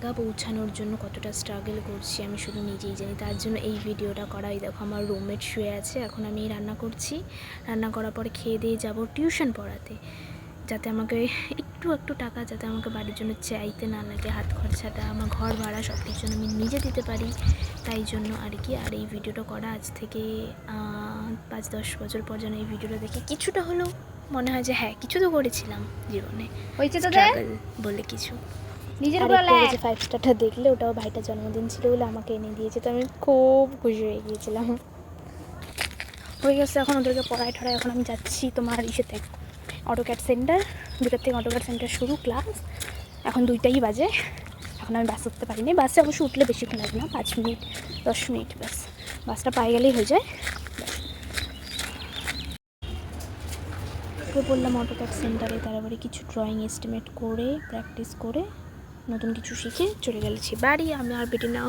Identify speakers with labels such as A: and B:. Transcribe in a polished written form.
A: জায়গা পৌঁছানোর জন্য কতটা স্ট্রাগল করছি আমি শুধু নিজেই জানি। তার জন্য এই ভিডিওটা করা। এই দেখো আমার রুমমেট শুয়ে আছে, এখন আমি রান্না করছি। রান্না করার পরে খেয়ে দিয়ে যাব টিউশন পড়াতে, যাতে আমাকে একটু টাকা যাতে আমাকে বাড়ির জন্য চাইতে না লাগে। হাত খরচাটা, আমার ঘর ভাড়া সব কিছু যেন আমি নিজে দিতে পারি, তাই জন্য আর কি। আর এই ভিডিওটা করা আজ থেকে 5-10 বছর পর যেন এই ভিডিওটা দেখে কিছুটা হলেও মনে হয় যে হ্যাঁ কিছু তো করেছিলাম জীবনে, স্ট্রাগল বলে কিছু। নিজের উপর 5 স্টারটা দেখলে, ওটাও ভাইটার জন্মদিন ছিল বলে আমাকে এনে দিয়েছে, তো আমি খুব খুশি হয়ে গিয়েছিলাম। হয়ে গেছে এখন ওদেরকে পড়ায় ঠড়ায়। এখন আমি যাচ্ছি তোমার ইসেতে অটোক্যাড সেন্টার, 2টার থেকে অটোক্যাড সেন্টার শুরু ক্লাস। এখন 2টাই বাজে, এখন আমি বাস উঠতে পারিনি। বাসে অবশ্য উঠলে বেশিক্ষণ লাগে না, 5 মিনিট 10 মিনিট ব্যাস, বাসটা পাই গেলেই হয়ে যায়। বললাম অটোক্যাড সেন্টারে, তারপরে কিছু ড্রয়িং এস্টিমেট করে প্র্যাকটিস করে নতুন কিছু শিখে চলে গেছি বাড়ি। আমি আর বেটি না